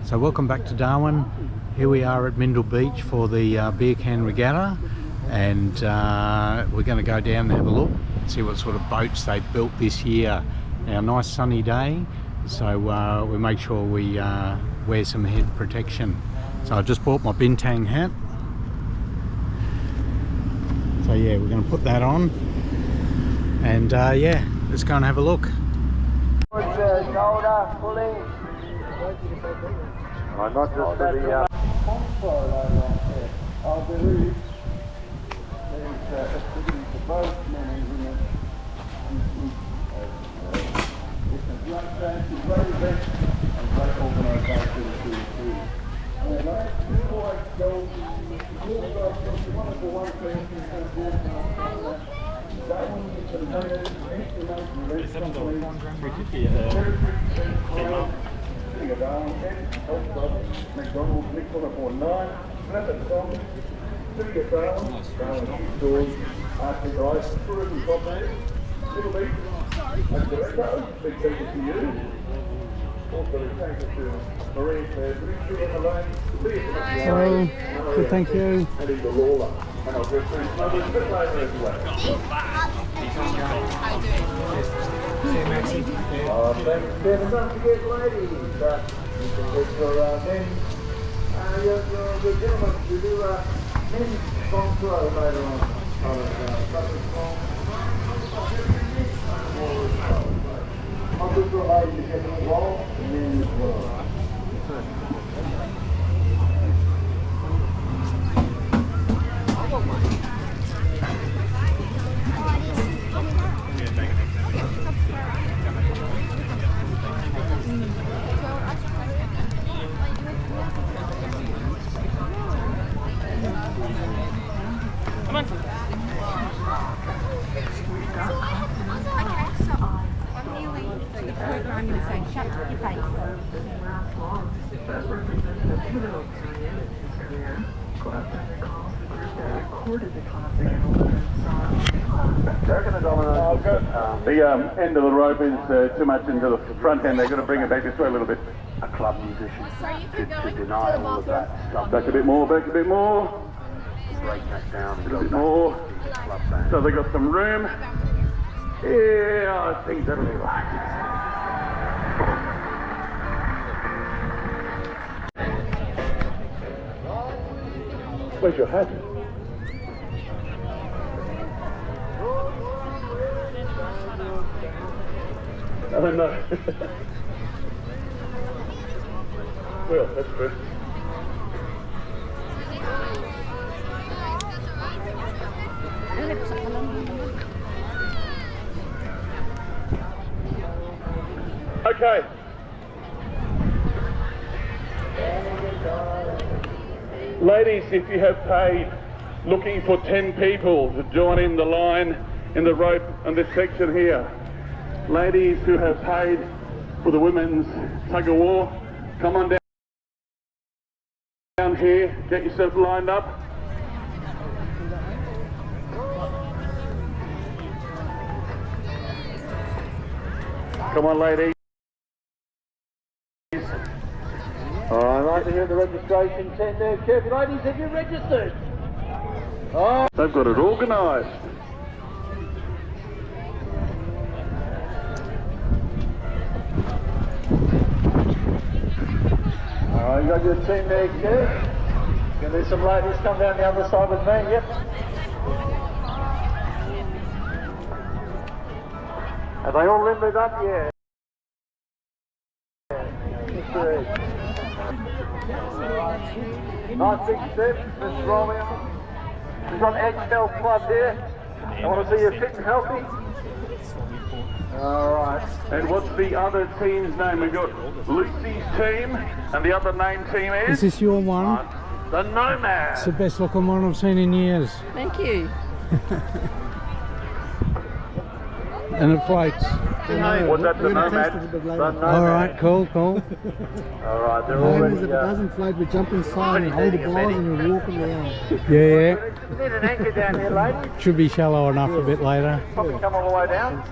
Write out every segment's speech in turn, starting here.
So welcome back to Darwin. Here we are at Mindil Beach for the Beercan Regatta, and we're going to go down and have a look, see what sort of boats they've built this year. Now, nice sunny day, so we make sure we wear some head protection. So I just bought my bintang hat. So yeah, we're going to put that on, and yeah, let's go and have a look. Shoulder pulling. Not just for the I believe there's activity for both men and women. It's a great fancy, great event and great organisation to see. Before I go, wonderful one person McDonald's, Nick on aboard 9, Snap Thong, City of Darwin, Darwin stores, Arctic Ice, tourism property, Little Beach, and Director, big thank you to you. Also thank you to Marine Affairs, Richard and Elaine, Hello, good, thank you. And Eagle Lawler. And I'll get through some others a bit later as well. Thanks, Kevin. Don't forget, ladies, you can get your men, your gentlemen to do men's song throw later on. I'll do for ladies to get involved, and men as well. Come on. I'm going to say, shut your face. The end of the rope is too much into the front end. They've got to bring it back this way a little bit. A club musician to deny all of that. Back a bit more, back a bit more. Break that down a bit more. So they've got some room. Yeah, I think that'll be right. Where's your hat? I don't know. Well, that's good. Okay. Ladies, if you have paid, looking for 10 people to join in the line in the rope on this section here. Ladies who have paid for the women's tug of war, come on down here, get yourself lined up. Come on, ladies. I'd like to hear the registration tent there. Careful, ladies, have you registered? Oh, they've got it organised. You got your team there, Kev. Can there some ladies come down the other side with me? Yep. Have they all limbered up? Yeah. Nice big step, Miss Romeo. We've got Edge Health Club there. I want to see you fit and healthy. Alright. And what's the other team's name? We've got Lucy's team, and the other name team is? Is this your one? The Nomad. It's the best looking one I've seen in years. Thank you. And it floats. Was that the Nomad? Alright, cool. Alright, they're already... If it doesn't float, we jump inside and hold the bars and we walk around. Yeah. You need an anchor down here, lady. Should be shallow enough a bit later. Probably come all the way down.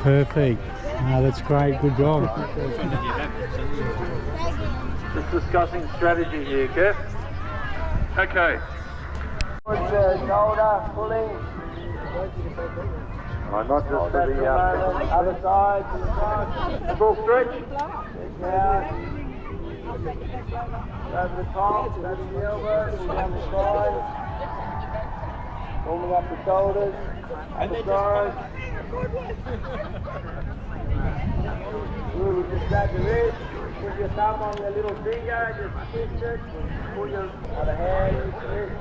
Perfect. No, that's great. Good job. Just discussing strategy here, Kev. Okay. Shoulder, pulling. Not just for the other side, to the front. Full stretch. Stretch out. Over the top, over the elbows, down the side. Warming up the shoulders, up the side. Good, just grab the wrist. Put your thumb on your little finger, just twist it. Pull your other hand, twist.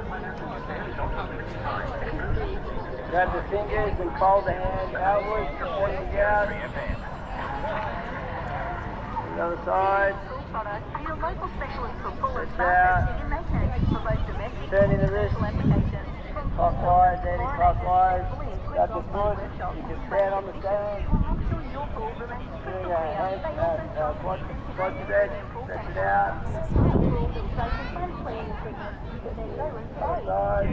Grab the fingers and fold the hand outwards, pointing down. The other side. Stretch out. Turning the wrist. Clockwise, anti-clockwise. Grab the foot. You can stand on the stand. Doing a hand, quad stretch. Stretch it out. Other side.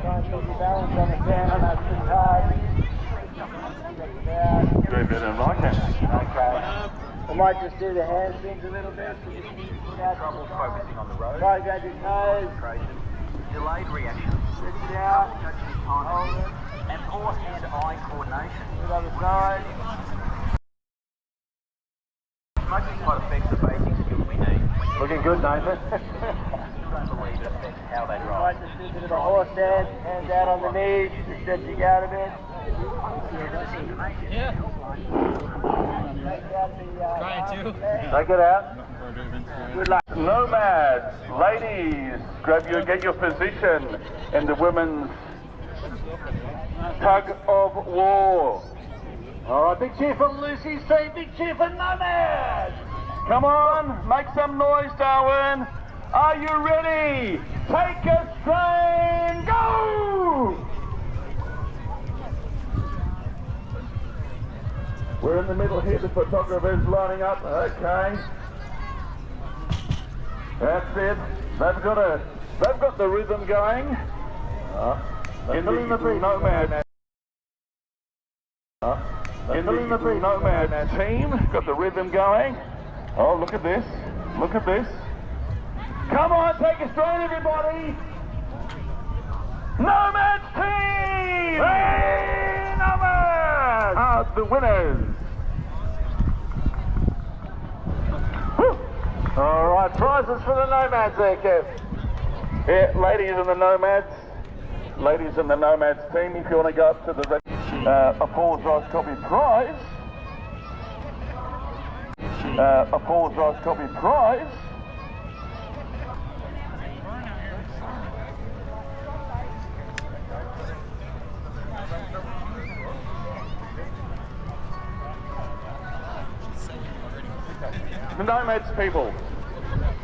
Try and keep your balance on the stand. I know it's pretty hard. Stretch it out. Very better than I can. Okay. I might just do the hamstrings a little bit. Trouble focusing on the road. Try to grab your toes. Delayed reaction. Stretch it out. Judging timing. And poor hand-eye coordination. Do the other side. Smoking quite affects the basic skills we need. Looking good, Nathan. Don't believe it affects how they drive. Might just do a bit of a horse dance. Hands out on the knees. Just stretching out a bit. Yeah. Take it out. Good luck. Nomads, ladies, get your position in the women's tug of war. All right, big cheer for Lucy's team, big cheer for Nomads. Come on, make some noise, Darwin. Are you ready? Take a train, go! We're in the middle here, the photographer's lining up, okay. That's it. They've got the rhythm going. In the Nomad. In the Nomad team, got the rhythm going. Oh, look at this. Look at this. Come on, take a strain, everybody. Nomads team! Hey, Nomads! Are the winners. Whew. All right, prizes for the Nomads there, Kev. Yeah, ladies and the Nomads team, if you want to go up to the a Paul's Rice Coffee prize. A Paul's Rice Coffee prize. The Nomads people.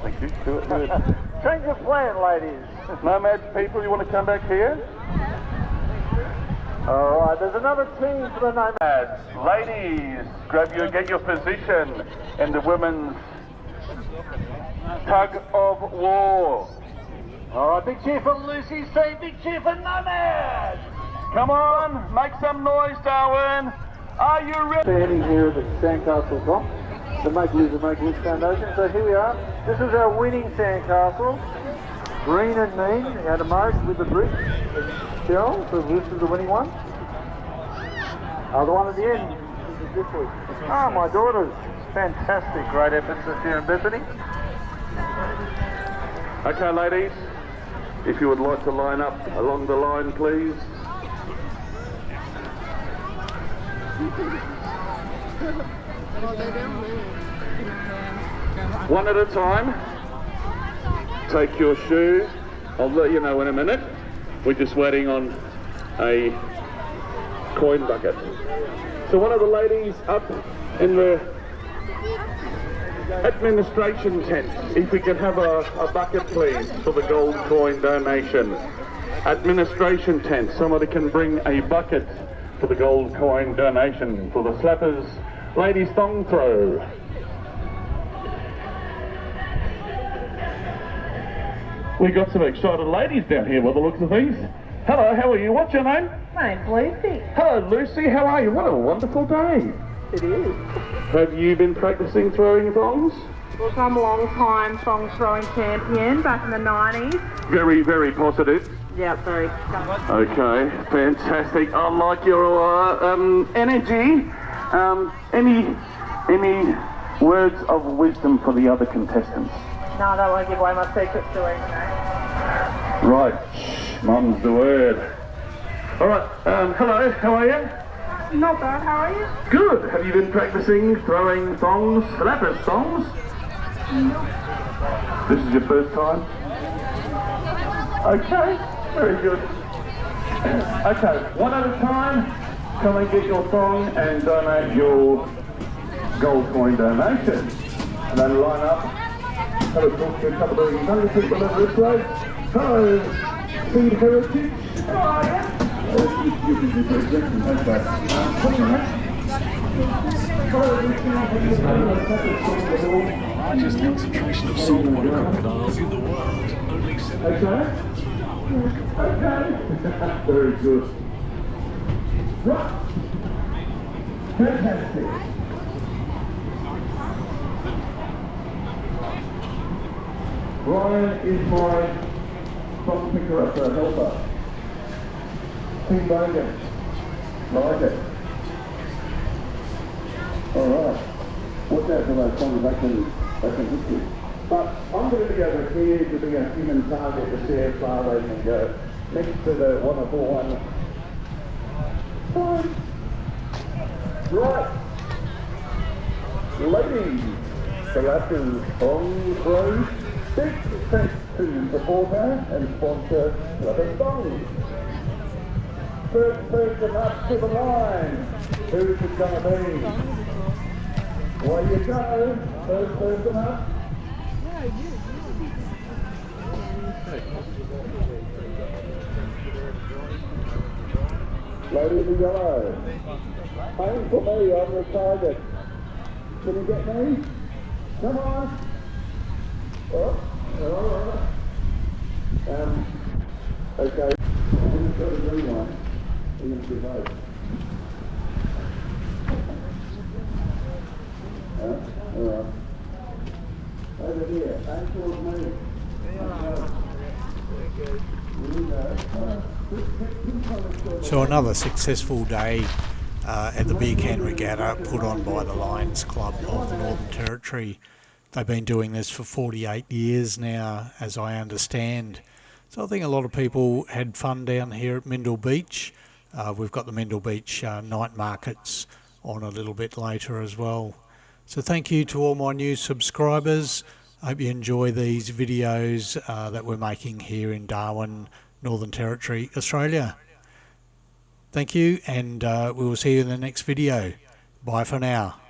Thank you. Do it. Change of plan, ladies. Nomads people, you want to come back here? All right, there's another team for the Nomads. Ladies, get your position in the women's tug of war. All right, big cheer for Lucy's team, big cheer for Nomads. Come on, make some noise, Darwin. Are you ready? Standing here at the Sandcastle Top, the Make Live Foundation. So here we are. This is our winning sandcastle. Green and mean, out of moat with the brick shell. So this is the winning one. The one at the end is this week. My daughters. Fantastic, great efforts this year in Bethany. Okay, ladies, if you would like to line up along the line, please. One at a time. Take your shoes. I'll let you know in a minute. We're just waiting on a coin bucket. So one of the ladies up in the administration tent, if we could have a bucket please for the gold coin donation. Administration tent, somebody can bring a bucket for the gold coin donation for the Slappers ladies thong throw. We got some excited ladies down here by the looks of things. Hello, how are you? What's your name? My name's Lucy. Hello Lucy, how are you? What a wonderful day. It is. Have you been practicing throwing thongs? Look, I'm a long time thong throwing champion back in the 90s. Very, very positive. Yeah, very. Okay, fantastic. I like your energy. Any words of wisdom for the other contestants? No, I don't want to give away my secrets to you, mate. Right, mum's the word. All right, hello, how are you? Not bad, how are you? Good. Have you been practicing throwing thongs, flappers thongs? No. This is your first time? Okay, very good. Okay, one at a time, come and get your thong and donate your gold coin donation. And then line up, have a talk to a couple of younger people over this way. Hello, Feed Heritage. How are you? Largest concentration of saltwater crocodiles in the world. Only 7. Okay. Very good. Right. Fantastic. Brian is my thong picker up, helper. Team Logan. Like it. Alright. Watch out for those thongs, they can hit you. But I'm going to be over here to be a human target to see how far they can go. Next to the wonderful one. Fine. Right. Ladies, Selassie Thong Throw. Big thanks to supporter and sponsor Rubber Thongs. First person up to the line. Who's it going to be? Away you go. First person up. Lady in the yellow. Aim for me, I'm the target. Can you get me? Come on. Oh, okay. I'm going to go to the green one. We're going to do both. Alright. Over here, aim towards me. So another successful day at the Beercan Regatta put on by the Lions Club of the Northern Territory. They've been doing this for 48 years now, as I understand. So I think a lot of people had fun down here at Mindil Beach. We've got the Mindil Beach night markets on a little bit later as well. So thank you to all my new subscribers. I hope you enjoy these videos that we're making here in Darwin, Northern Territory, Australia. Thank you, and we will see you in the next video. Bye for now.